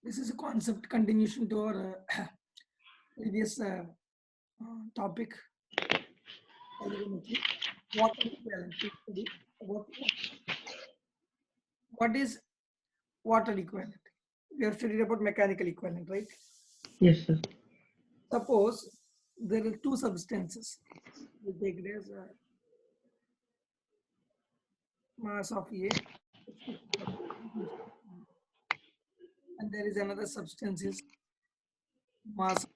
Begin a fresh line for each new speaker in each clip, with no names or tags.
This is a concept continuation to our previous topic, thermometry. Water equivalent. We studied about what is water equivalent. We have studied about mechanical equivalent, right?
Yes, sir.
Suppose there are two substances. We take it as mass of A, and there is another substance is mass of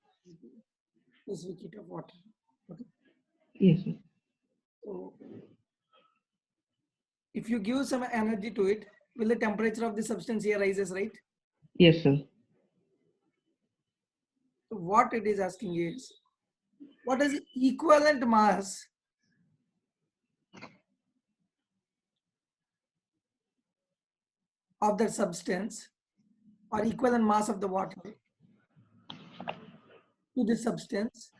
specific heat of water. Okay.
Yes, sir.
So if you give some energy to it, will the temperature of the substance here rises, right?
Yes, sir.
So what it is asking is, what is the equivalent mass of that substance or equivalent mass of the water to this substance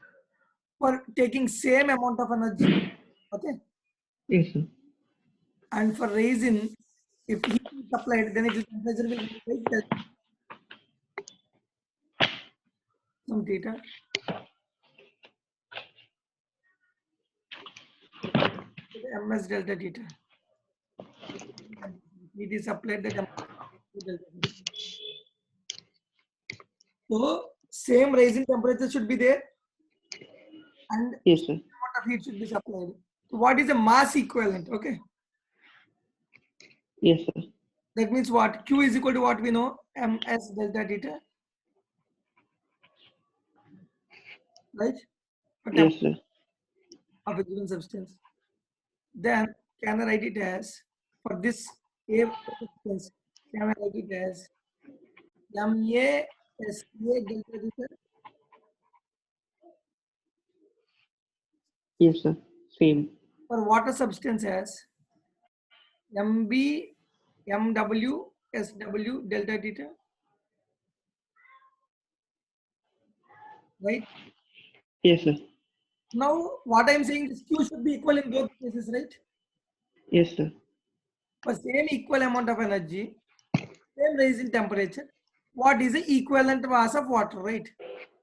for taking same amount of energy? Okay.
Yes, sir.
And for raising, if heat is applied, then it will temperature will rise by some theta. Ms delta theta. It is applied the temperature delta theta. So same rising temperature should be there and
Yes, sir.
amount of heat should be supplied. So what is the mass equivalent? Okay.
Yes, sir.
That means what? Q is equal to what we know? Ms delta theta, right? For
Yes,
temperature
sir.
of a given substance. Then can I write it as, for this A substance, can I write it as MA SA delta theta?
Yes, sir. Same.
For water substance as MB MW SW delta theta, right?
Yes, sir.
Now what I'm saying is Q should be equal in both cases, right?
Yes, sir.
For same equal amount of energy, same rise in temperature, what is the equivalent mass of water, right?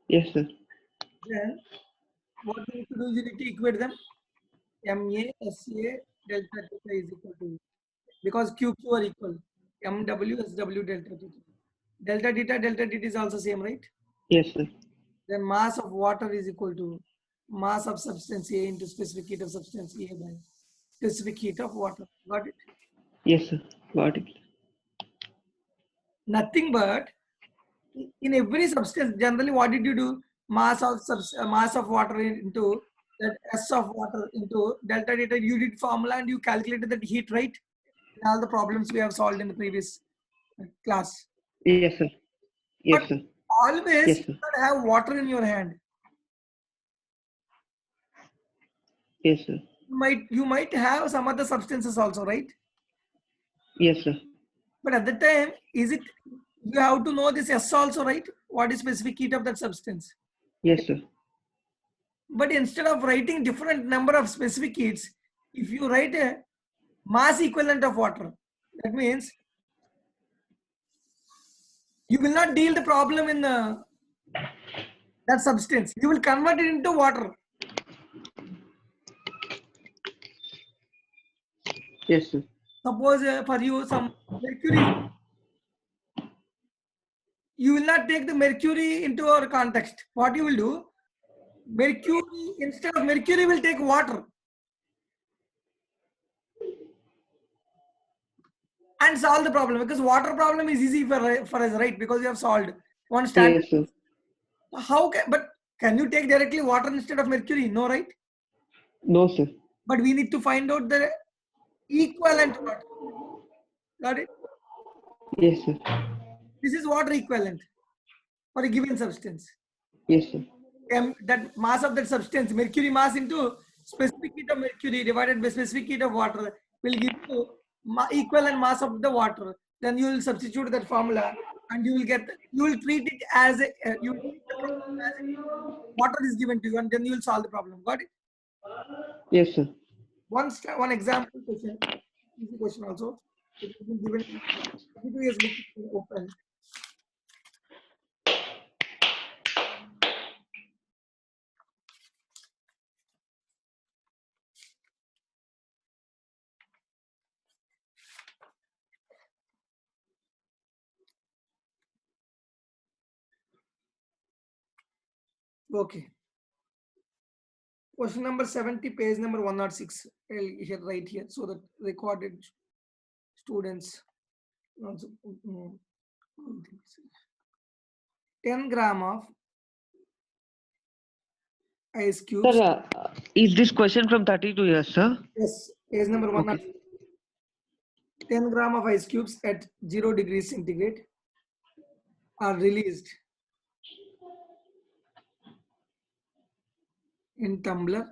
Yes, sir.
Then what you need to do, you need to equate them. MA SA delta theta is equal to, because Q Q are equal. MW SW delta theta. Delta theta is also same, right?
Yes, sir.
Then mass of water is equal to mass of substance A into specific heat of substance A by specific heat of water. Got it?
Yes, sir. Got it.
Nothing but in every substance, generally, what did you do? Mass of water into that S of water into delta theta. You did formula and you calculated that heat, right? In all the problems we have solved in the previous class.
Yes, sir.
But
Yes, sir.
always
Yes,
you
sir.
should have water in your hand.
Yes, sir.
You might have some other substances also, right?
Yes, sir.
But at the time, is it you have to know this S also, right? What is specific heat of that substance?
Yes, sir.
But instead of writing different number of specific heats, if you write a mass equivalent of water, that means you will not deal the problem in that substance. You will convert it into water.
Yes, sir.
Suppose for you some mercury, you will not take the mercury into our context. What you will do, mercury, instead of mercury, will take water and solve the problem, because water problem is easy for us, right? Because we have solved one standard.
Yes, sir.
How can, but can you take directly water instead of mercury? No, right?
No, sir.
But we need to find out the equivalent water. Got it?
Yes, sir.
This is water equivalent for a given substance.
Yes, sir.
That mass of that substance, mercury mass into specific heat of mercury divided by specific heat of water will give you equivalent mass of the water. Then you will substitute that formula and you will treat it as you will treat the problem as water is given to you, and then you will solve the problem. Got it?
Yes, sir.
One example question, easy question also. It has been given. 32 years book is open. Okay. Question number 70, page number 106. I'll write here so that recorded students. Also, 10 gram of ice cubes.
Sir, is this question from 32 years, sir?
Yes, page number 106.
Okay.
10 gram of ice cubes at 0 degrees centigrade are released in tumbler.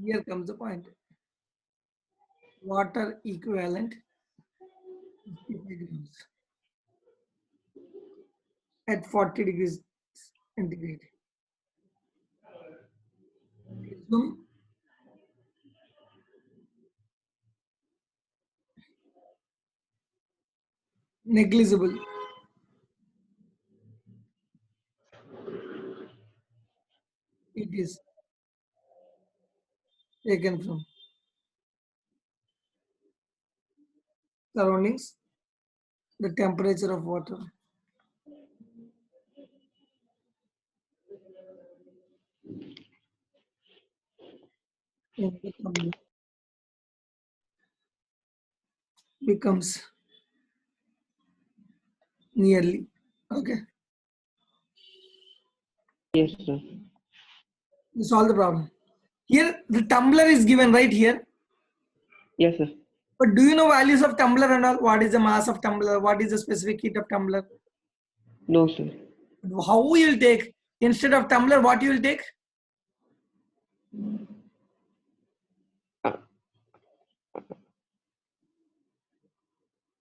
Here comes the point. Water equivalent 55 grams at 40 degrees centigrade. Assume negligible. It is taken from surroundings, the temperature of water in the tumbler becomes nearly. Okay,
Yes, sir.
you solve the problem. Here, the tumbler is given right here.
Yes, sir.
But do you know values of tumbler and all? What is the mass of tumbler? What is the specific heat of tumbler?
No, sir.
How you will take? Instead of tumbler, what you will take?
Uh,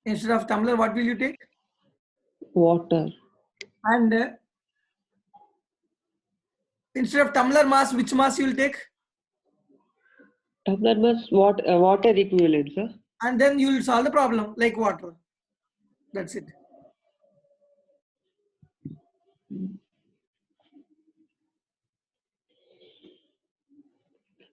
Instead of tumbler, what will you take?
water.
And instead of tumbler mass, which mass you will take?
Tumbler must water equivalent, sir.
And then you will solve the problem like water. That's it.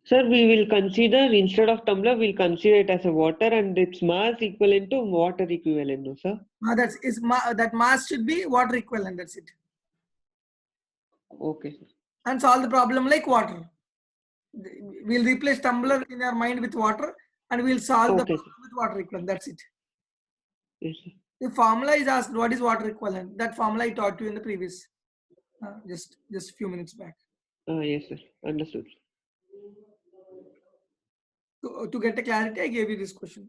Sir, we will consider instead of tumbler, we'll consider it as a water and its mass equivalent to water equivalent, no, sir?
That mass should be water equivalent. That's it.
Okay, sir.
And solve the problem like water. We'll replace tumbler in our mind with water, and we'll solve the
Okay,
problem with water equivalent. That's it.
yes, sir.
The formula is asked, what is water equivalent? That formula I taught you in the previous, just few minutes back.
Yes, sir. Understood.
To get a clarity, I gave you this question.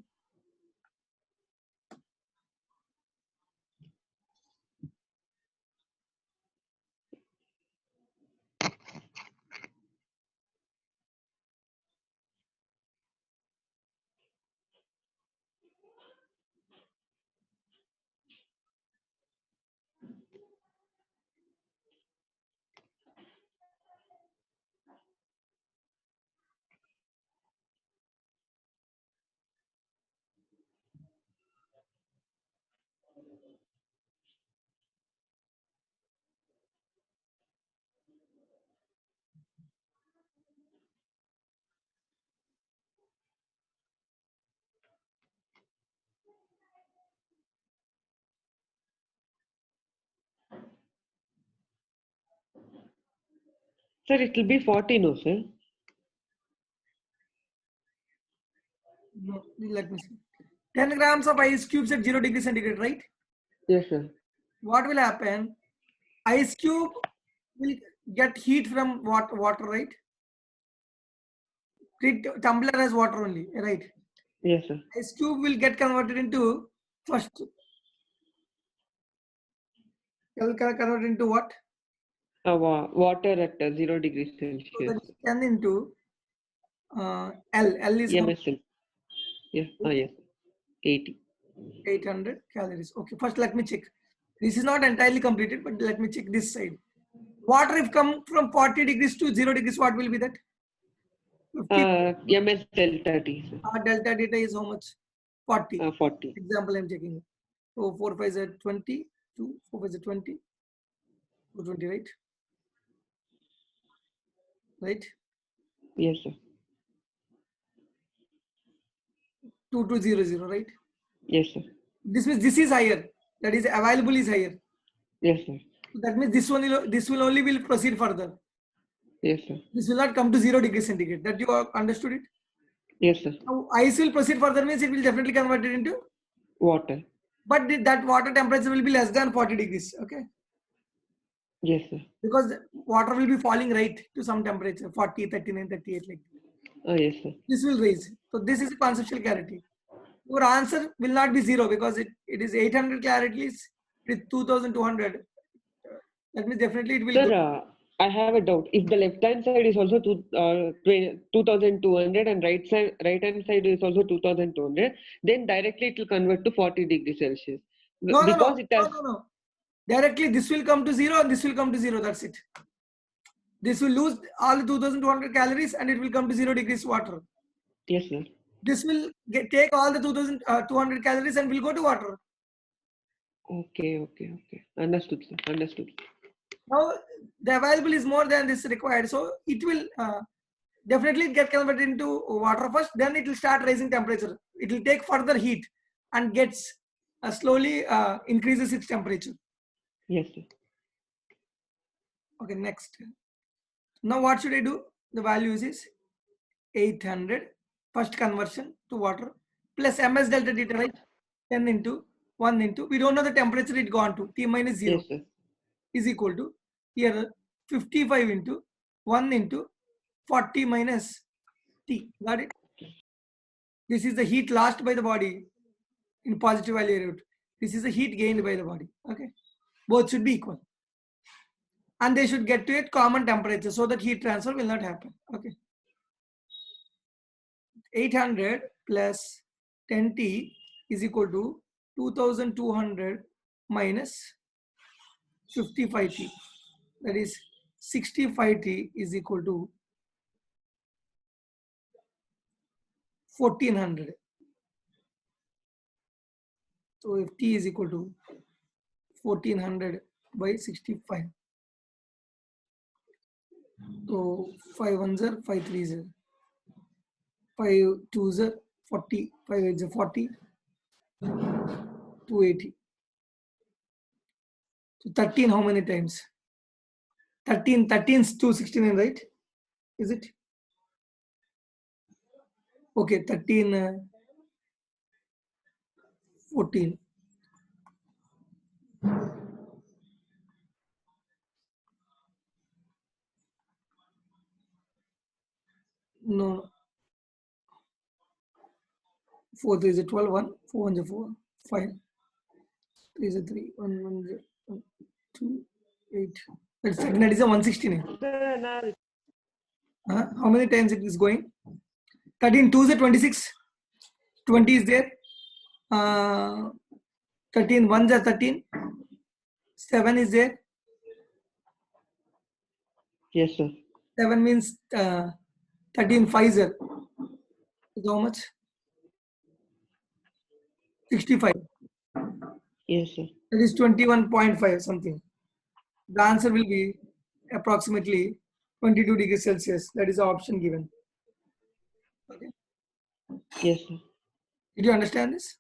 Sir, it will be 40, no, sir?
No, let me see. 10 grams of ice cubes at 0 degrees centigrade, right?
Yes, sir.
What will happen? Ice cube will get heat from water, right? Treat tumbler as water only, right?
Yes, sir.
Ice cube will get converted into first. Will convert into what?
Water at 0 degrees
So that
Celsius.
is 10 into L. L is how much?
MSL. Yeah, yes. 80.
800 calories. Okay, first let me check. This is not entirely completed, but let me check this side. Water if come from 40 degrees to 0 degrees, what will be that? 50.
MSL 30, sir.
Delta data is how much? 40.
40.
Example I'm checking. So 4 5 is 20, 2, 4 5 is 20, 220, right? Right?
Yes, sir.
2200, right?
Yes, sir.
This means this is higher. That is available is higher.
Yes, sir.
So that means this will only will proceed further.
Yes, sir.
This will not come to 0 degrees centigrade. That you have understood it?
Yes, sir.
Now ice will proceed further means it will definitely convert it into,
Water.
but that water temperature will be less than 40 degrees. Okay.
Yes, sir.
Because water will be falling right to some temperature, 40, 39, 38 like that.
Oh, yes, sir.
This will raise. So this is a conceptual clarity. Your answer will not be 0 because it is 800 clarities with 2200. That means definitely it will
Sir,
go.
I have a doubt. If the left hand side is also 2200 and right hand side is also 2200, then directly it will convert to 40 degrees Celsius.
No, no,
Because
no,
it
no,
has.
no, no. Directly this will come to 0 and this will come to 0. That's it. This will lose all the 2200 calories and it will come to 0 degrees water.
Yes, sir.
This will take all the 2200 calories and will go to water.
Okay. Understood, sir. Understood.
Now the available is more than this required, so it will definitely get converted into water first. Then it will start raising temperature. It will take further heat and gets slowly increases its temperature.
Yes, sir.
Okay, next. Now what should I do? The values is 800 first conversion to water plus ms delta theta, right? 10 into 1 into, we don't know the temperature it gone to, T minus 0
Yes, sir.
is equal to here 55 into 1 into 40 minus T. Got it? This is the heat lost by the body in positive value route. This is the heat gained by the body. Okay. Both should be equal. And they should get to a common temperature so that heat transfer will not happen. Okay. 800 plus 10T is equal to 2200 minus 55T. That is 65T is equal to 1400. So if T is equal to 1400 by 65. So 5 ones are 5 threes are 5 twos are 40, 5 eights are 40, 280. So 13 how many times? 13 is 269, right? Is it? Okay, 13, 14. No, 4 3 is a 12, 1, 4 1 is a 4, 5, 3 is a 3, 1 1 is a 1, 2, 8. That is a 169.
Sir, now
How many times it is going? 13 2 is a 26. 20 is there. 13 1s are 13. 7 is there.
yes, sir.
7 means 13 5s are. Is how much? 65.
Yes, sir.
That is 21.5 something. The answer will be approximately 22 degrees Celsius. That is the option given. Okay.
Yes, sir.
Did you understand this?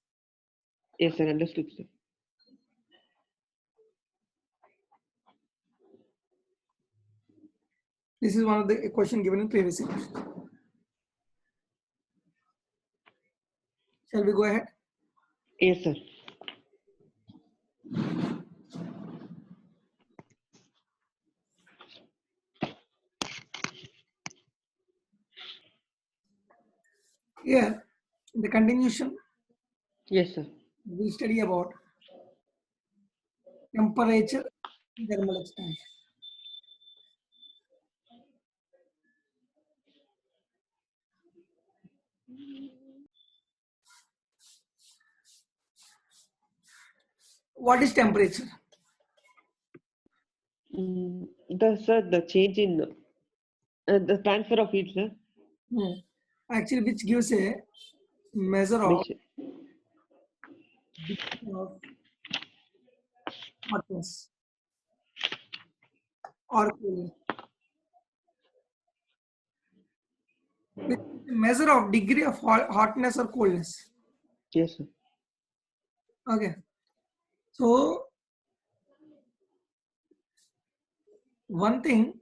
Yes, sir. Understood, sir.
This is one of the question given in previous year. Shall we go ahead?
Yes, sir.
Yeah. In the continuation,
Yes, sir.
we study about temperature, thermal expansion. What is temperature?
The change in the transfer of heat, sir.
Actually, which gives a measure of
Which
degree of hotness or coolness. Which is a measure of degree of hotness or coolness.
yes, sir.
Okay. So one thing,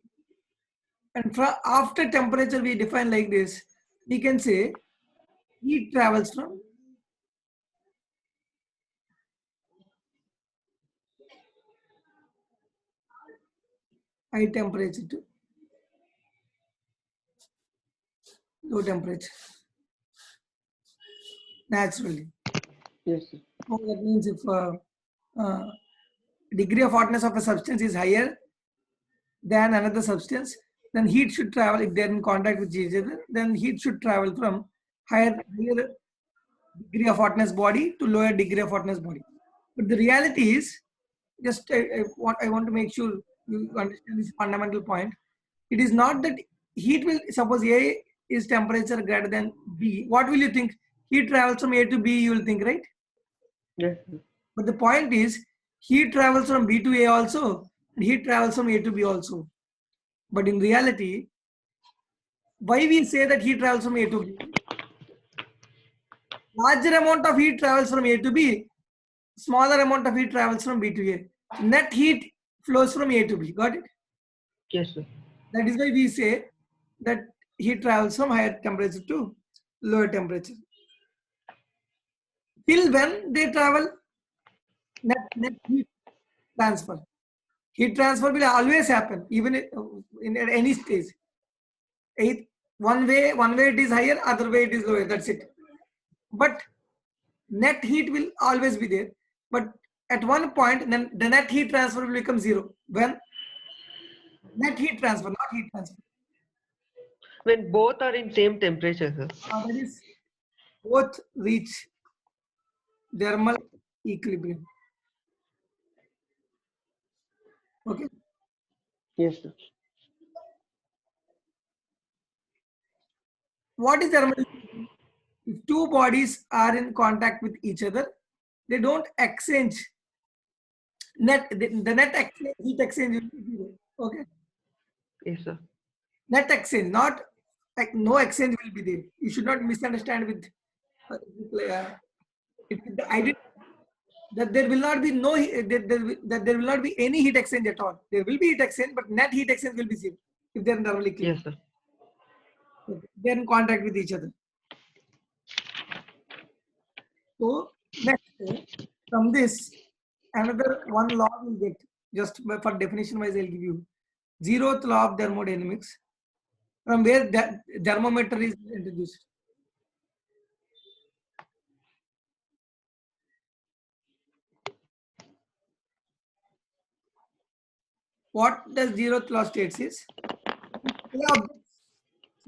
and after temperature we define like this. We can say heat travels from high temperature to low temperature naturally.
Yes, sir.
So that means if uh, degree of hotness of a substance is higher than another substance, then heat should travel. If they're in contact with each other, then heat should travel from higher degree of hotness body to lower degree of hotness body. But the reality is, just I want to make sure you understand this fundamental point. It is not that heat will, suppose A is temperature greater than B. What will you think? Heat travels from A to B, you will think, right?
Yes, sir.
But the point is, heat travels from B to A also, and heat travels from A to B also. But in reality, why we say that heat travels from A to B? Larger amount of heat travels from A to B, smaller amount of heat travels from B to A. Net heat flows from A to B. Got it?
Yes, sir.
That is why we say that heat travels from higher temperature to lower temperature. Till when they travel, net heat transfer. Heat transfer will always happen, even in at any stage. One way it is higher, other way it is lower. That's it. But net heat will always be there. But at one point, then the net heat transfer will become zero. When net heat transfer, not heat transfer.
When both are in same temperature, sir.
That is both reach thermal equilibrium. Okay.
Yes, sir.
What is thermal equilibrium? If two bodies are in contact with each other, they don't exchange the net exchange, heat exchange will be zero. Okay.
Yes, sir.
Net exchange, not like no exchange will be there. You should not misunderstand with the idea that there will not be that there will not be any heat exchange at all. There will be heat exchange, but net heat exchange will be zero if they're in thermal equilibrium.
Yes, sir.
Okay. They're in contact with each other. So next, from this, another one law will get, just for definition wise, I'll give you zeroth law of thermodynamics, from where the thermometer is introduced. What does zeroth law states is, A objects,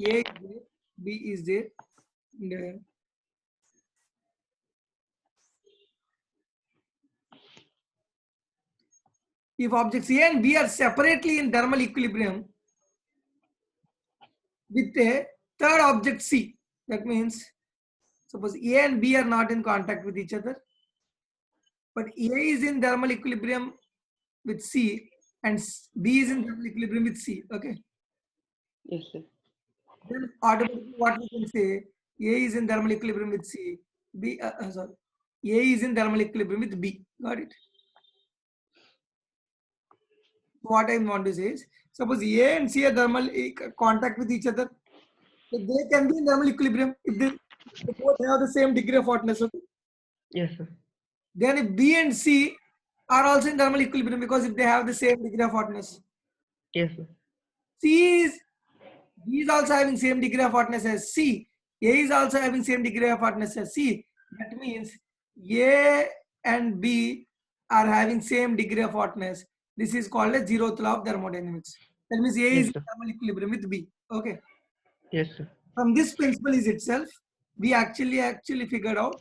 A is there, B is there, and if objects A and B are separately in thermal equilibrium with a third object C, that means suppose A and B are not in contact with each other, but A is in thermal equilibrium with C and B is in thermal equilibrium with C. Okay.
Yes, sir.
Then automatically what we can say, A is in thermal equilibrium with C, A is in thermal equilibrium with B. Got it? What I want to say is, suppose A and C are thermal contact with each other, so they can be in thermal equilibrium if they both have the same degree of hotness. Okay?
Yes, sir.
Then if B and C are also in thermal equilibrium, because if they have the same degree of hotness,
Yes, sir.
C is B is also having same degree of hotness as C. A is also having same degree of hotness as C. That means A and B are having same degree of hotness. This is called a zeroth law of thermodynamics. That means A is
Yes,
in
sir.
thermal equilibrium with B. Okay.
Yes, sir.
From this principle is itself, we actually figured out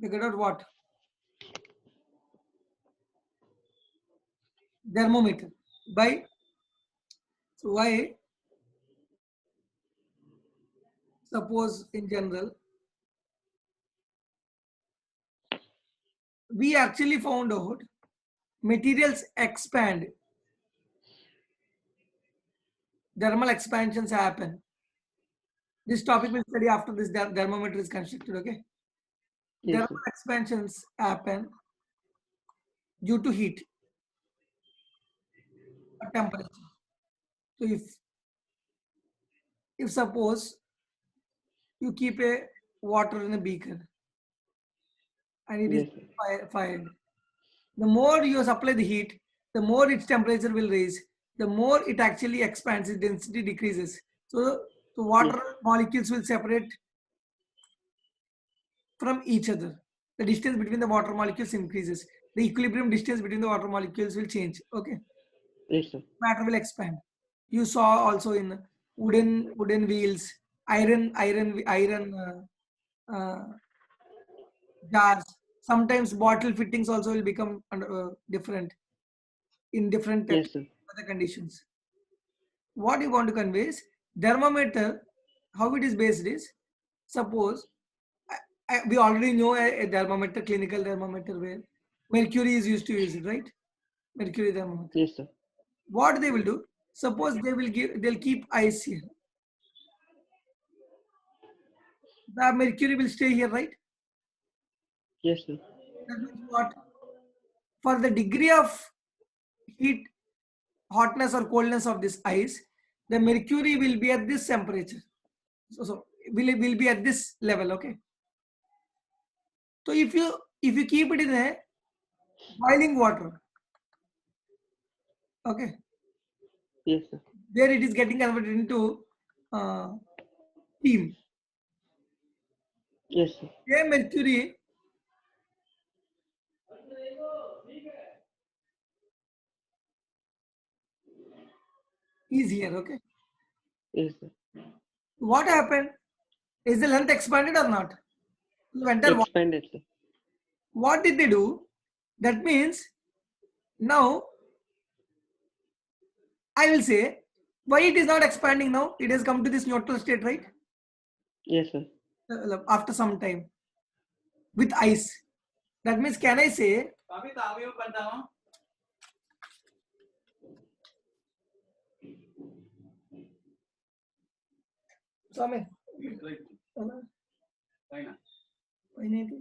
what? Thermometer. By, so why, suppose in general, we actually found out materials expand, thermal expansions happen. This topic will study after this thermometer is constructed. Okay.
Yes, sir.
Thermal expansions happen due to heat or temperature. So if suppose you keep a water in a beaker and it is
Yes, sir.
fired, the more you supply the heat, the more its temperature will raise, the more it actually expands, its density decreases. So the
Yes,
water molecules will separate from each other. The distance between the water molecules increases. The equilibrium distance between the water molecules will change. Okay,
yes, sir.
matter will expand. You saw also in wooden wheels, iron jars. Sometimes bottle fittings also will become different in different
Yes, sir.
weather conditions. What you want to convey is thermometer. How it is based is, suppose we already know a thermometer, clinical thermometer, where mercury is used to use it, right? Mercury thermometer.
Yes, sir.
What they will do? Suppose they'll keep ice here. The mercury will stay here, right?
Yes, sir.
That means what? For the degree of heat, hotness or coldness of this ice, the mercury will be at this temperature. So will be at this level. Okay. So if you keep it in a boiling water, okay,
Yes, sir.
there it is getting converted into uh, steam.
Yes, sir.
Same mercury is here. Okay.
Yes, sir.
What happened? Is the length expanded or not? You enter
Expanded, sir.
what did they do? That means now I will say why it is not expanding now. It has come to this neutral state, right?
Yes, sir.
After some time with ice. That means can I say Swami, పైన ఏంటి?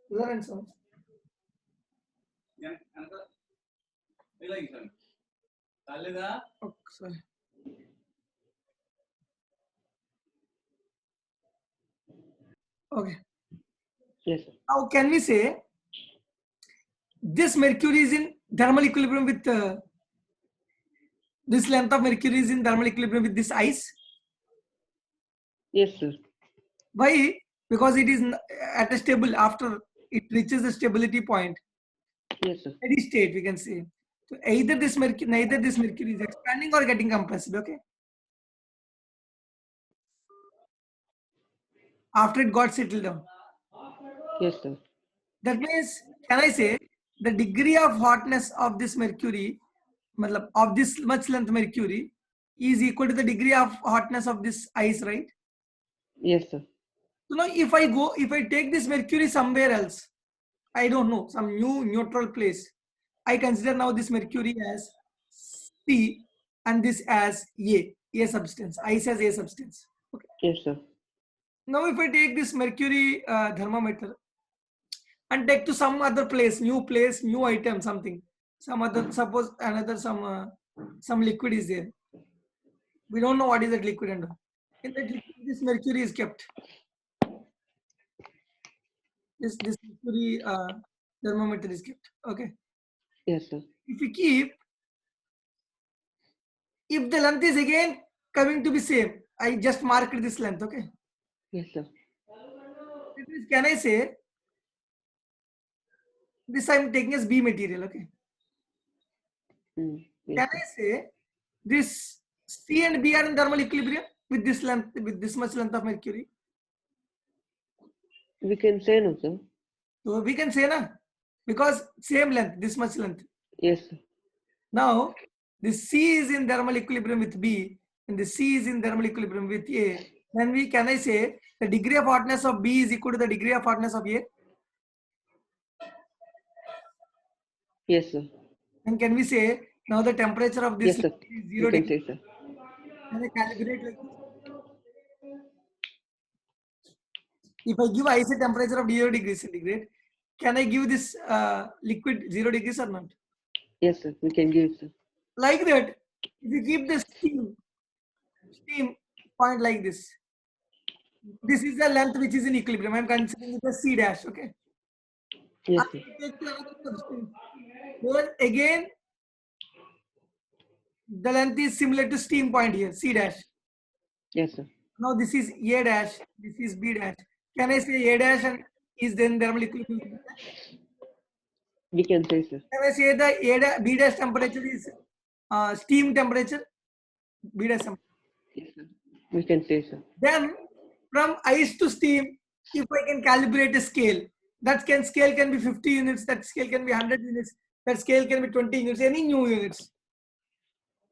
కుదరండి స్వామి. ఒకసారి. Okay.
Yes, sir.
Now can we say this mercury is in thermal equilibrium with this length of mercury is in thermal equilibrium with this ice?
Yes, sir.
Why? Because it is at a stable, after it reaches the stability point,
Yes, sir.
steady state, we can say. So either neither this mercury is expanding or getting compressed. Okay. After it got settled down.
Yes, sir.
That means, can I say the degree of hotness of this mercury, of this much length mercury, is equal to the degree of hotness of this ice, right?
Yes, sir.
So now if I take this mercury somewhere else, I don't know, some new neutral place, I consider now this mercury as C and this as A substance, ice as A substance. Okay.
Yes, sir.
Now if I take this mercury thermometer and take to some other place, new item, something, some other, suppose another some liquid is there. We don't know what is that liquid and all. In that liquid, this mercury is kept. This mercury thermometer is kept. Okay.
Yes, sir.
If we keep, if the length is again coming to be same, I just marked this length. Okay.
Yes, sir.
It means, can I say this I'm taking as B material? Okay.
Yes,
Can
sir.
I say this C and B are in thermal equilibrium with this length, with this much length of mercury?
We can say no, sir.
So we can say na, because same length, this much length.
Yes, sir.
Now this C is in thermal equilibrium with B and the C is in thermal equilibrium with A. Then can I say the degree of hotness of B is equal to the degree of hotness of A?
Yes, sir.
And can we say now the temperature of this
Yes, sir.
is
You
0
can
degree?
say, sir.
Can I calibrate like this? If I give ice a temperature of 0 degrees centigrade, Can I give this liquid 0 degrees or not?
Yes, sir. We can give, sir.
Like that, if you keep the steam point like this is the length which is in equilibrium. I'm considering it as C dash. Okay.
Yes,
I
sir.
take the other substance. Here again, the length is similar to steam point here, C dash.
Yes, sir.
Now this is A dash, this is B dash. Can I say A dash and is then thermal equilibrium?
We can say, sir.
Can I say the B dash temperature is steam temperature? B dash temperature.
Yes, sir. We can say, sir.
Then from ice to steam, if I can calibrate a scale, that scale can be 50 units, that scale can be 100 units, that scale can be 20 units, any new units.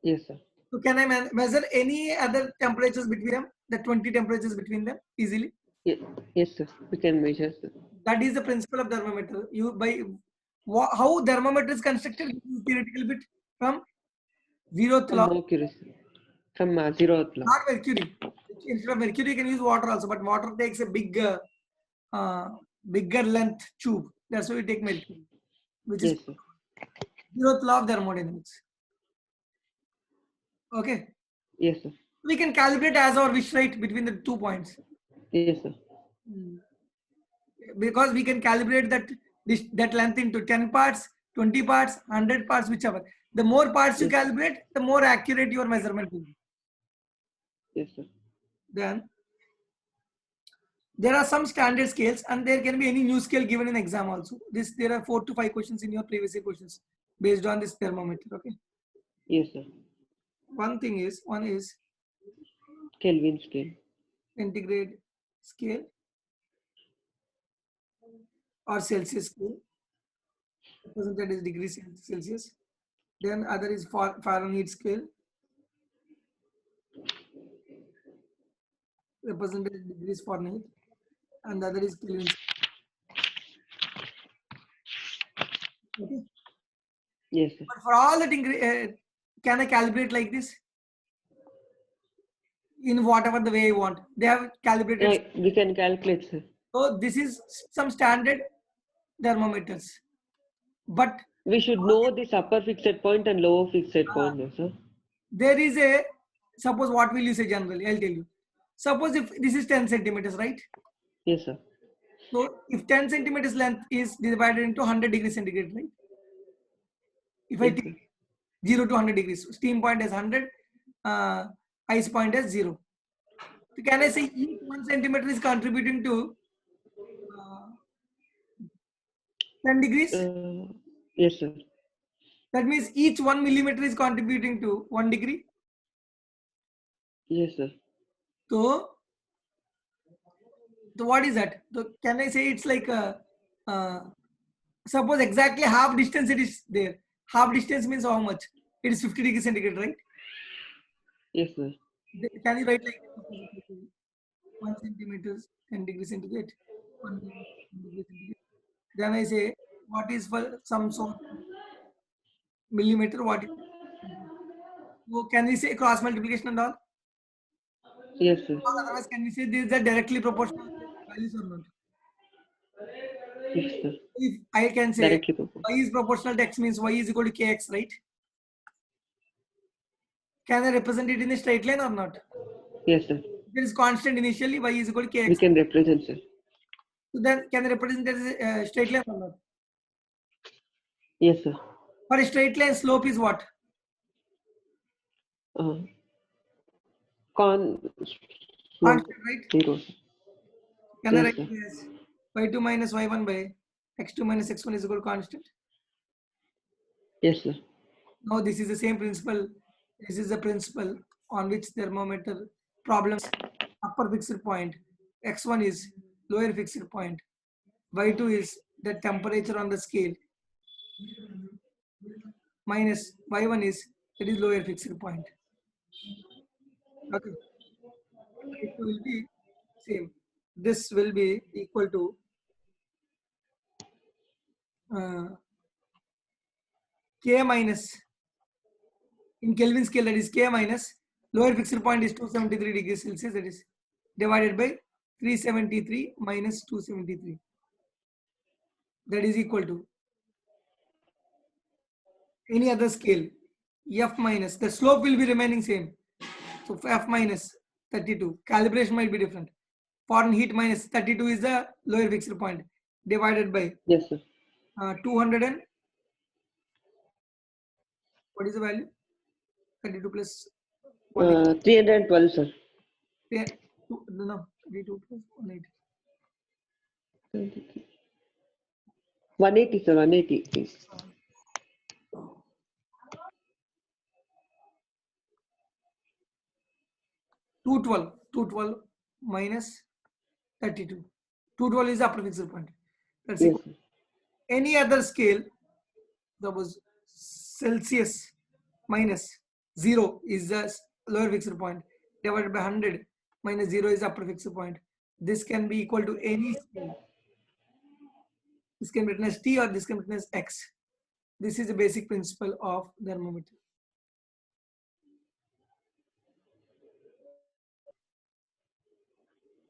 Yes, sir.
So can I measure any other temperatures between them, the 20 temperatures between them easily?
Yes, sir. We can measure, sir.
That is the principle of thermometer. You by how thermometer is constructed, this is theoretical bit from zeroth
From
law,
mercury, sir. From 0th law.
not mercury. Instead of mercury, you can use water also, but water takes a bigger length tube. That's why we take mercury, which is
Yes, sir.
zeroth law of thermodynamics. Okay,
Yes, sir.
we can calibrate as our wish, right, between the 2 points,
Yes, sir.
because we can calibrate that length into 10 parts, 20 parts, 100 parts, whichever. The more parts you
Yes.
calibrate, the more accurate your measurement will be.
Yes, sir.
Then there are some standard scales, and there can be any new scale given in exam also. There are 4 to 5 questions in your previous year questions based on this thermometer. Okay.
Yes, sir.
One is
Kelvin scale.
centigrade scale or Celsius scale, represented as degrees Celsius. Then other is Fahrenheit scale, represented as degrees Fahrenheit, and the other is Kelvin scale. Okay.
Yes, sir.
But for all that, can I calibrate like this in whatever the way I want? They have calibrated.
Yeah, we can calculate, sir.
So this is some standard thermometers, but
We should know this upper fixed point and lower fixed point, no, sir.
there is a, suppose what will you say generally? I'll tell you. Suppose if this is 10 centimeters, right?
Yes, sir.
So if 10 centimeters length is divided into 100 degrees centigrade, right? If I
Yes, sir.
take 0 to 100 degrees, steam point is 100, ice point is 0. So can I say each 1 centimeter is contributing to 10 degrees?
Yes, sir.
That means each 1 millimeter is contributing to 1 degree.
Yes, sir.
So what is that? So can I say it's like suppose exactly half distance it is there. Half distance means how much? It is 50 degrees centigrade, right?
Yes, sir.
Can you write like 1 centimeters, 10 degrees centigrade, 1 millimeter, 10 degrees centigrade. Then I say what is for some sort of millimeter? What is? So can we say cross multiplication and all?
Yes, sir.
Otherwise, can we say these are directly proportional values or not?
Yes, sir.
If I can say
Directly proportional.
y is proportional to x means y is equal to kx, right? Can I represent it in a straight line or not?
Yes, sir.
There is constant initially, y is equal to
We
kx.
can represent, sir.
So then can I represent it as a straight line or not?
Yes, sir.
For a straight line, slope is what?
Slope
Constant, right?
0.
Can I
Yes,
write
sir.
it as y2 minus y1 by x2 minus x1 is equal to constant?
Yes, sir.
Now this is the same principle. This is the principle on which thermometer problems upper fixed point. X1 is lower fixed point. Y2 is the temperature on the scale. Minus Y1 is that is lower fixed point. Okay. Y2 will be same. This will be equal to K minus in Kelvin scale, that is K minus lower fixed point is 273 degrees Celsius, that is divided by 373 minus 273. that is equal to any other scale, F minus, the slope will be remaining same. So F minus 32, calibration might be different. Foreign heat minus 32 is the lower fixed point divided by
Yes, sir.
200 and what is the value? 32 plus 180.
312, sir.
No, 32 plus 180.
180, sir. 180.
212 minus 32. 212 is the upper fixed point. That's
Yes,
equal.
sir.
Any other scale, suppose Celsius minus 0 is the lower fixed point divided by 100 minus 0 is the upper fixed point. This can be equal to any scale. This can be written as T or this can be written as X. This is the basic principle of thermometer.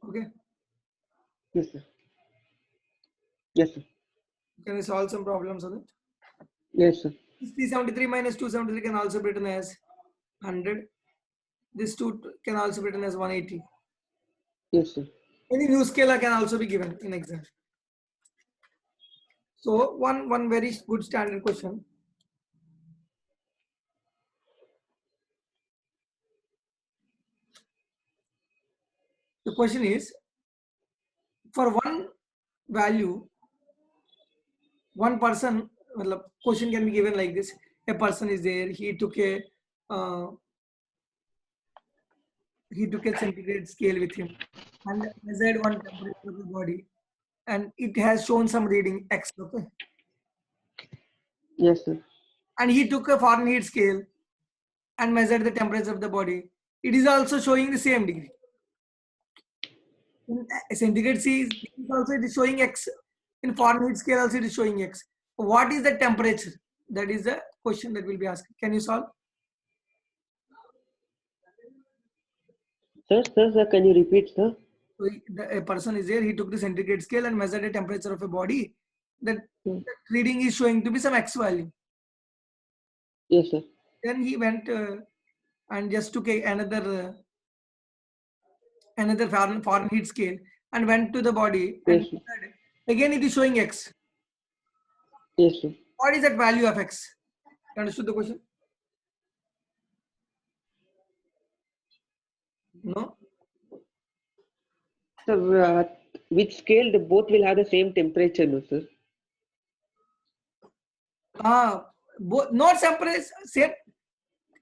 Okay.
Yes, sir. Yes, sir.
Can we solve some problems on it?
Yes, sir.
This 373 minus 273 can also be written as 100. This 2 can also be written as 180.
Yes, sir.
Any new scalar can also be given in exam. So one very good standard question. The question is, for one value, one person, question can be given like this. A person is there, he took a centigrade scale with him and measured one temperature of the body, and it has shown some reading X. Okay,
Yes, sir.
and he took a Fahrenheit scale and measured the temperature of the body. It is also showing the same degree. In centigrade C is also it is showing X. In Fahrenheit scale also it is showing X. What is the temperature? That is the question that will be asked. Can you solve?
Sir, can you repeat, sir?
So a person is there, he took the centigrade scale and measured the temperature of a body. That reading is showing to be some X value.
Yes, sir.
Then he went and just took another Fahrenheit scale and went to the body and
Yes, sir.
again it is showing X.
Yes, sir.
What is that value of X? You understood the question? No?
Sir, which scale, they both will have the same temperature, no, sir?
Not separate. Same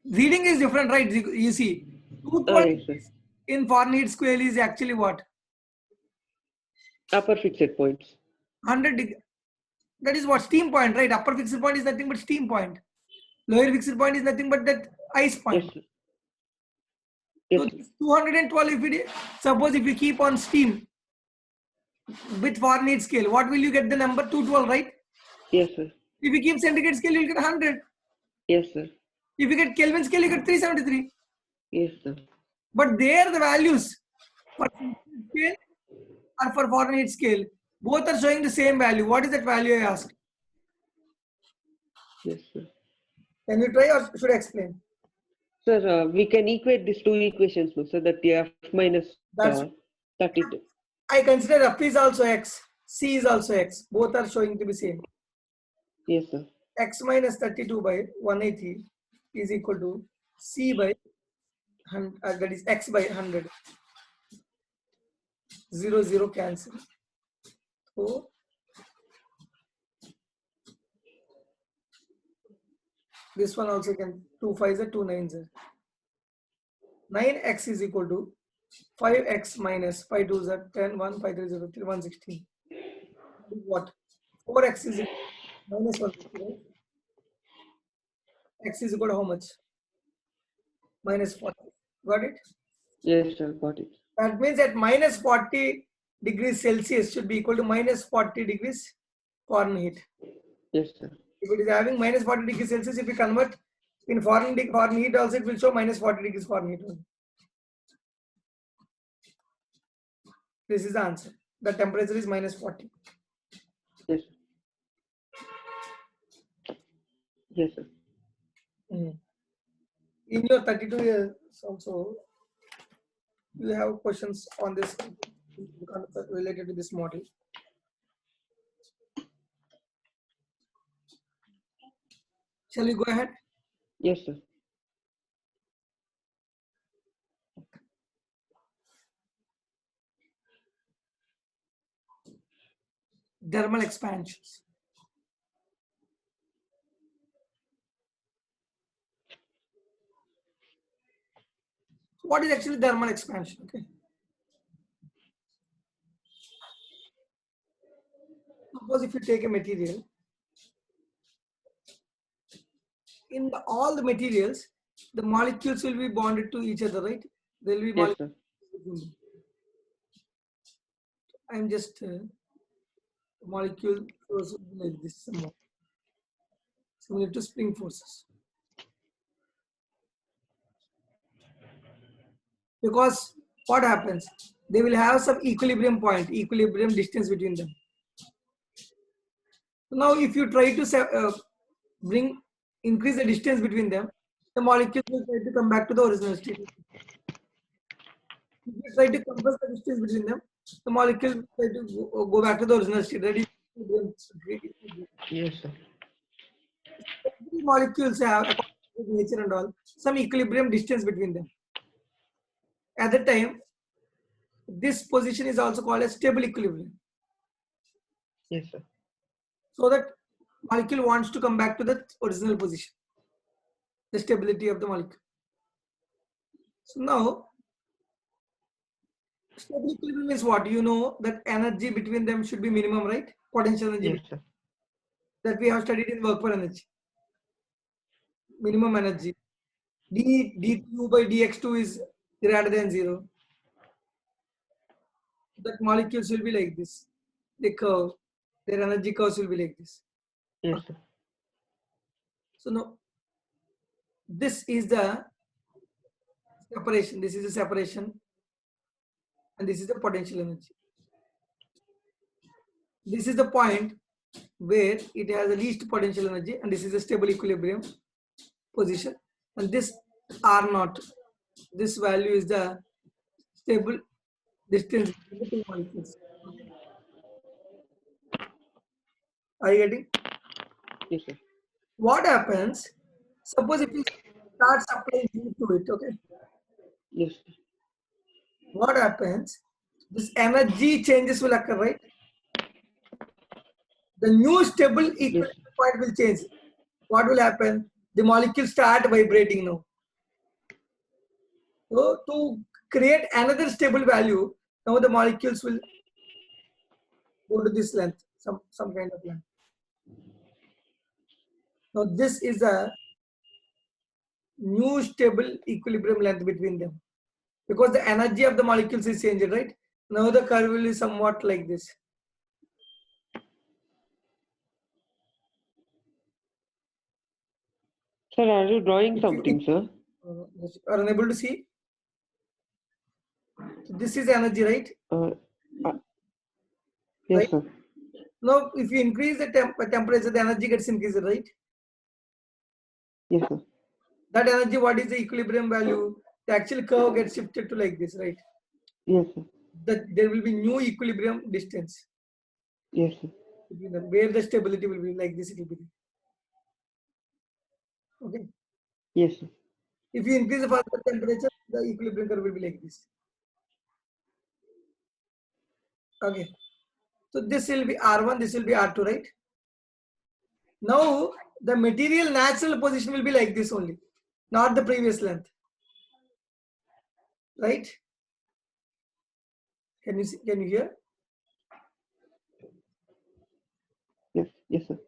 reading is different, right? You see, 212
Yes, sir.
in Fahrenheit scale is actually what?
Upper fixed points.
100 degree. That is what? Steam point, right? Upper fixed point is nothing but steam point. Lower fixed point is nothing but that ice point.
Yes, sir. Yes,
So
sir.
212, suppose if you keep on steam with Fahrenheit scale, what will you get the number? 212, right?
Yes, sir.
If you keep centigrade scale, you'll get 100.
Yes, sir.
If you get Kelvin scale, you get 373.
Yes, sir.
But there the values for centigrade scale or for Fahrenheit scale, both are showing the same value. What is that value, I asked?
Yes, sir.
Can you try or should I explain?
Sir, we can equate these two equations, no, so that F minus
That's
32.
I consider F is also X, C is also X. Both are showing to be same.
Yes, sir.
X minus 32 by 180 is equal to C by 100, that is X by 100. 0, 0 cancel. So this one also can 2 5s are 2 9s are. 9x is equal to 5x minus 5 2s are 10, 1, 5 3 0 3, 116. What? 4x is equal to minus 150, right? X is equal to how much? Minus 40. Got it?
Yes, sir. Got it.
That means at minus 40 degrees Celsius should be equal to minus 40 degrees Fahrenheit.
Yes, sir.
If it is having minus 40 degrees Celsius, if we convert in Fahrenheit also, it will show minus 40 degrees Fahrenheit. This is the answer. The temperature is minus 40.
Yes, sir. Yes, sir.
In your 32 years also, you have questions on this related to this model. Shall we go ahead?
Yes, sir.
Thermal expansions. What is actually thermal expansion? Okay. Suppose if you take a material, in all the materials, the molecules will be bonded to each other, right? There will be
Yes,
molecules.
sir.
I'm just molecule force will be like this somewhat, similar to spring forces. Because what happens? They will have some equilibrium point, equilibrium distance between them. So now, if you try to increase the distance between them, the molecules will try to come back to the original state. If you try to compress the distance between them, the molecule will try to go back to the original state. That is
Yes, sir.
every molecules have, according to nature and all, some equilibrium distance between them. At the time, this position is also called a stable equilibrium.
Yes, sir.
So that molecule wants to come back to the original position, the stability of the molecule. So now, stable equilibrium is what? You know that energy between them should be minimum, right? Potential energy
Yes, sir.
that we have studied in work per energy. Minimum energy. d2 by dx2 is greater than 0. That molecules will be like this. The curve, their energy curves will be like this.
Yes, sir.
So now, this is the separation. This is the separation, and this is the potential energy. This is the point where it has the least potential energy, and this is a stable equilibrium position. And this R naught, this value is the stable distance between the two molecules. Okay. Are you getting?
Yes, sir.
What happens? Suppose if we start supplying heat to it, okay.
Yes, sir.
What happens? This energy changes will occur, right? The new stable
Yes,
equilibrium point will change. What will happen? The molecules start vibrating now. So to create another stable value, now the molecules will go to this length, some kind of length. Now this is a new stable equilibrium length between them, because the energy of the molecules is changed, right? Now the curve will be somewhat like this.
Sir, are you drawing
If
something, sir?
you are unable to see, so this is energy, right?
Uh, uh, yes,
Right.
sir.
Now, if you increase the temperature, the energy gets increased, right?
Yes, sir.
That energy, what is the equilibrium value? The actual curve gets shifted to like this, right?
Yes, sir.
That there will be new equilibrium distance
Yes, sir.
between them, where the stability will be like this. It will be okay.
Yes, sir.
If you increase the further temperature, the equilibrium curve will be like this. Okay. So this will be R1, this will be R2, right? Now the material natural position will be like this only, not the previous length, right? Can you see? Can you hear?
Yes, yes, sir.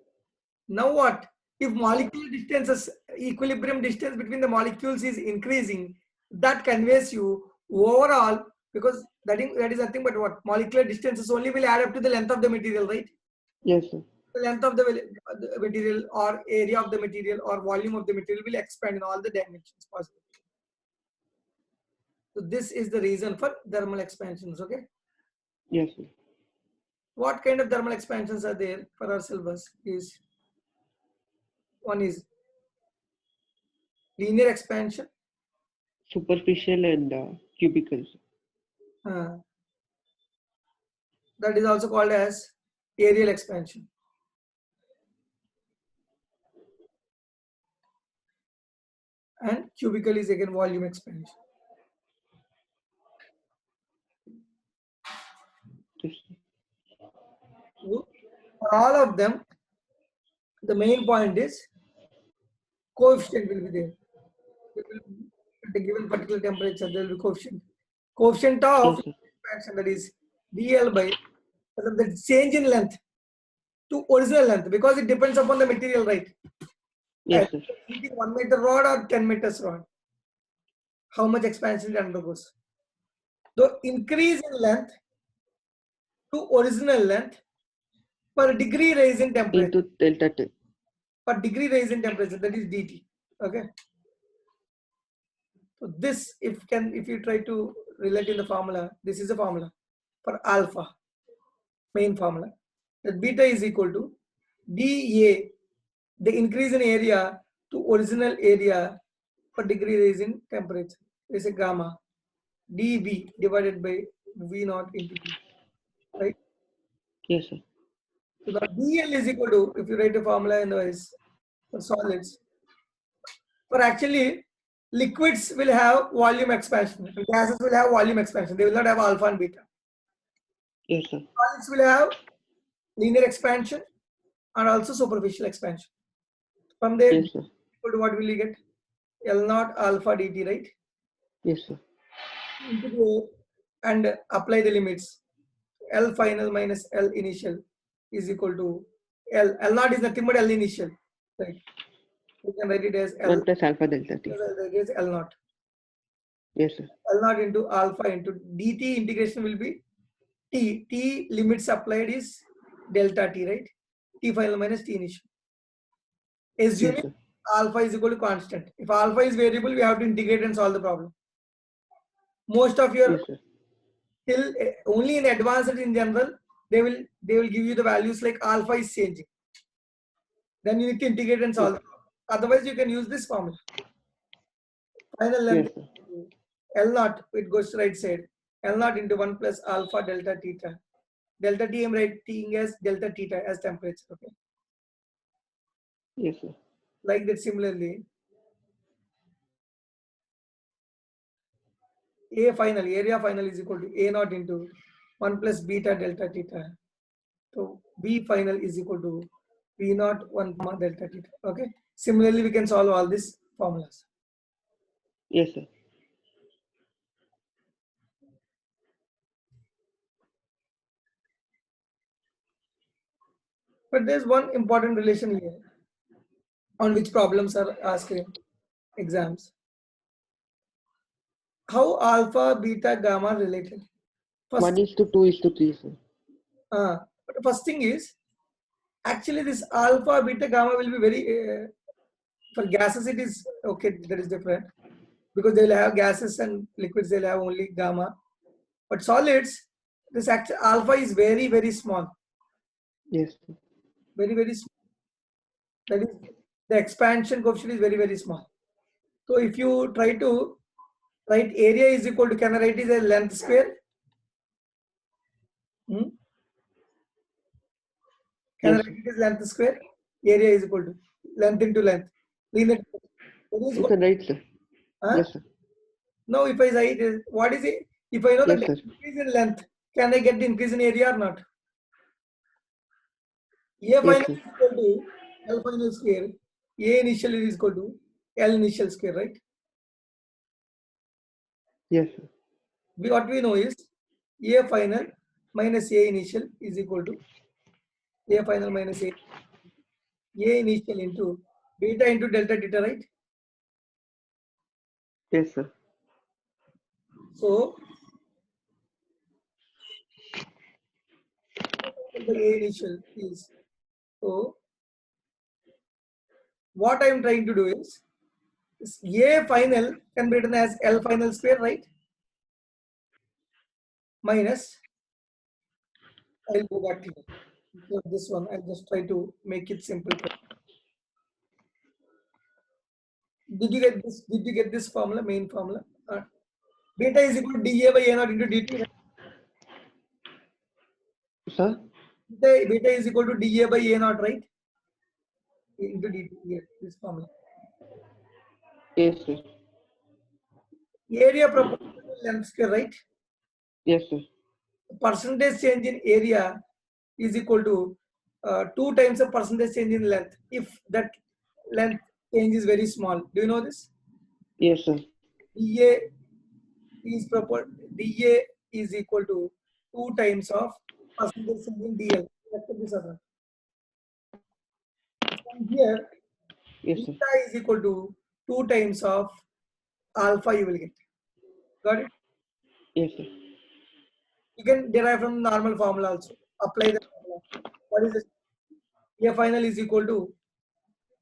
Now what? If molecular distances, equilibrium distance between the molecules is increasing, that conveys you overall, because that is nothing but what? Molecular distances only will add up to the length of the material, right?
Yes, sir.
The length of the material or area of the material or volume of the material will expand in all the dimensions possible. So this is the reason for thermal expansions, okay?
Yes, sir.
What kind of thermal expansions are there for our syllabus is, one is Linear expansion.
Superficial and cubical.
That is also called as aerial expansion. And cubical is again volume expansion.
Yes, sir.
So, for all of them, the main point is coefficient will be there. It will be at a given particular temperature, there will be coefficient. Coefficient of
Yes, sir.
expansion, that is dl by the change in length to original length, because it depends upon the material, right?
Yes, sir.
Heating 1 meter rod or 10 meters rod, how much expansion it undergoes. The increase in length to original length per degree raise in temperature.
Into delta T.
Per degree raise in temperature, that is dt. Okay. So this, if you try to relate in the formula, this is a formula for alpha, main formula. That beta is equal to dA, the increase in area to original area per degree raise in temperature. Is a gamma dV divided by V naught into T, right?
Yes, sir.
So the dl is equal to, if you write a formula in the ways for solids, for actually liquids will have volume expansion, and gases will have volume expansion. They will not have alpha and beta.
Yes, sir.
Solids will have linear expansion and also superficial expansion. From there,
Yes, sir.
what will you get? L naught alpha dt, right?
Yes, sir.
Integrate and apply the limits. L final minus L initial is equal to L. L naught is nothing but L initial, right? You can write it as L.
1 plus alpha delta T.
It is L naught.
Yes, sir.
L naught into alpha into dt integration will be T. T limits applied is delta T, right? T final minus T initial. Assuming
Yes, sir.
alpha is equal to constant. If alpha is variable, we have to integrate and solve the problem. Most of your
Yes, sir.
till only in advanced in general, they will give you the values like alpha is changing. Then you need to integrate and solve.
Yes,
Otherwise, you can use this formula. Final length
yes, sir.
L naught, it goes to right side. L naught into 1 plus alpha delta theta. Delta T I'm writing as delta theta as temperature. Okay.
Yes, sir.
Like that similarly, A final, area final is equal to A naught into 1 plus beta delta theta. So B final is equal to B naught 1 comma delta theta. Okay. Similarly, we can solve all these formulas.
Yes, sir.
But there's one important relation here on which problems are asked in exams. How alpha, beta, gamma related? First,
1 is to 2 is to 3, sir.
but the first thing is, actually this alpha, beta, gamma will be very, for gases it is, okay, that is different. Because they'll have gases and liquids, they'll have only gamma. But solids, this actual alpha is very, very small.
Yes, sir.
Very, very small. That is, the expansion coefficient is very, very small. So if you try to write area is equal to, can I write it as length square? Can I
Yes,
write
sir.
it as length square? Area is equal to length into length. Linear.
You can write, sir.
Huh?
Yes, sir.
Now, if I write it, what is it? If I know
Yes,
the
sir.
increase in length, can I get the increase in area or not? A
Yes,
final
sir.
is equal to L final square. A initial is equal to L initial square, right?
Yes, sir.
What we know is A final minus A initial is equal to A final minus A initial into beta into delta theta, right?
Yes, sir.
So the A initial is, so what I am trying to do is A final can be written as L final square, right? Minus, I'll go back to this one. I'll just try to make it simple. Did you get this? Did you get this formula? Main formula. Beta is equal to dA by A naught into dt. Right?
Sir?
Beta is equal to dA by A naught, right? Into dt. Here, this formula.
Yes, sir.
Area proportional to length square, right?
Yes, sir.
Percentage change in area is equal to 2 times the percentage change in length if that length change is very small. Do you know this?
Yes, sir.
dA is dA is equal to 2 times of percentage change in dl. This other. From here,
Yes, sir.
beta is equal to 2 times of alpha you will get. Got it?
Yes, sir.
You can derive from the normal formula also. Apply the formula. What is it? A final is equal to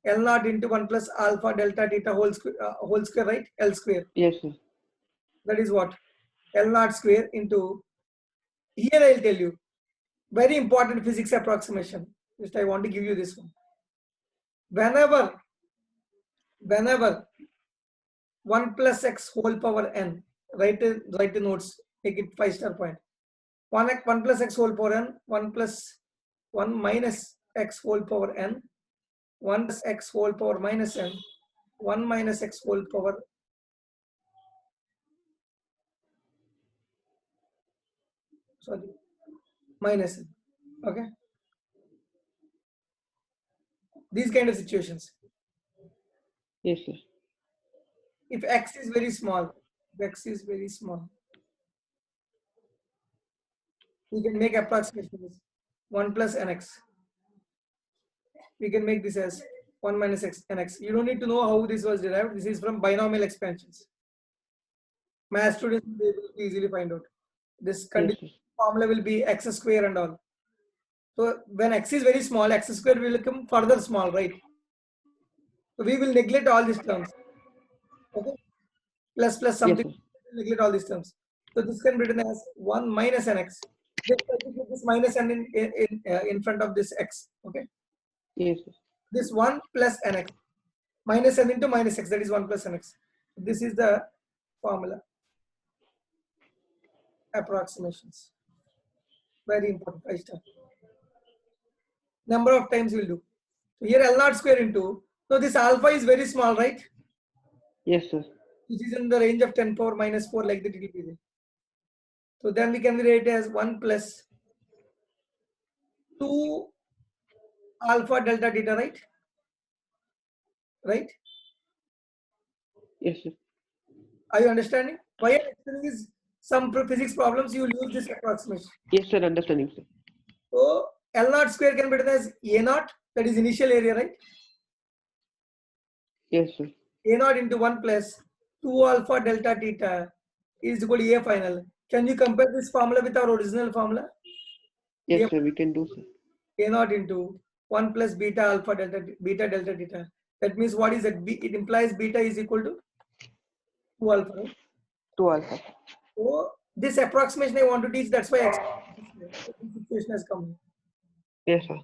L naught into 1 plus alpha delta theta whole square, right? L square.
Yes, sir.
That is what? L naught square into, here I'll tell you, very important physics approximation. Just I want to give you this one. Whenever 1 plus x whole power n, write the notes, make it 5-star point. 1 plus x whole power n, 1 minus x whole power n, 1 plus x whole power minus n, 1 minus x whole power minus n. Okay, these kind of situations.
Yes, sir.
If x is very small, we can make approximation as 1 plus nx. We can make this as 1 minus x nx. You don't need to know how this was derived. This is from binomial expansions. Math students will be able to easily find out. This condition formula will be x square and all. So when x is very small, x square will become further small, right? So we will neglect all these terms. Okay, plus something.
Yes,
Neglect all these terms. So this can be written as 1 minus nx. Just put this minus n in front of this x. Okay.
yes, sir.
This 1 plus nx minus n into minus x, that is 1 plus nx. This is the formula. Approximations. Very important. 5-star. Number of times we'll do. So here L naught square into. So this alpha is very small, right?
Yes, sir.
Which is in the range of 10 power minus 4, like that it will be there. So then we can write it as 1 plus 2 alpha delta theta, right? Right?
Yes, sir.
Are you understanding? Why I'm explaining is some physics problems you will use this approximation.
Yes, sir. Understanding, sir.
So L naught square can be written as A naught, that is initial area, right?
Yes, sir.
A naught into 1 plus 2 alpha delta theta is equal to A final. Can you compare this formula with our original formula?
Yes, sir. We can do, sir.
A naught into 1 plus beta alpha delta theta. That means what is that? It implies beta is equal to 2 alpha, right?
2 alpha.
So this approximation I want to teach, that's why this situation has come.
Yes, sir.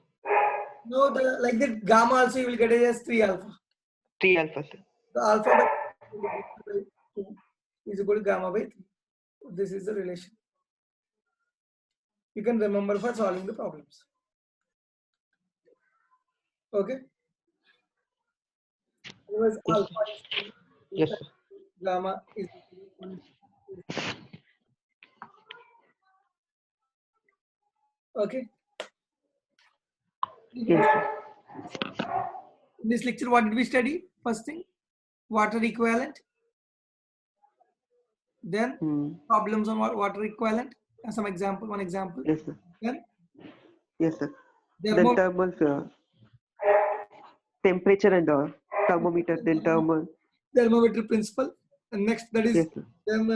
Now like that gamma also you will get it as 3 alpha.
3 alpha, sir.
The alpha by 2 is equal to gamma by 3. This is the relation. You can remember for solving the problems. Okay. Otherwise,
Yes,
alpha
sir.
is 2,
Yes, sir.
gamma is equal to 1. Okay.
Yes, sir.
In this lecture, what did we study? First thing, water equivalent. Then problems on water equivalent. Some example, one example.
Yes, sir.
Then
Yes, sir. Then thermal, temperature and thermometer, then thermal.
Thermometry principle. And next, that is
Yes, sir.
then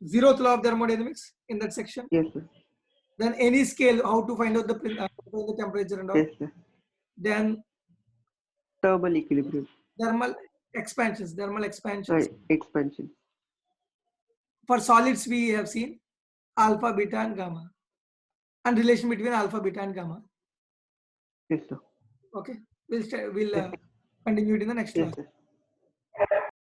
zeroth law of thermodynamics in that section.
Yes, sir.
Then any scale, how to find out the temperature and all.
Yes, sir.
Then
Thermal equilibrium.
thermal expansions.
Expansion.
For solids, we have seen alpha, beta, and gamma, and relation between alpha, beta, and gamma.
Yes, sir.
Okay, we'll continue it in the next class.
Yes, sir.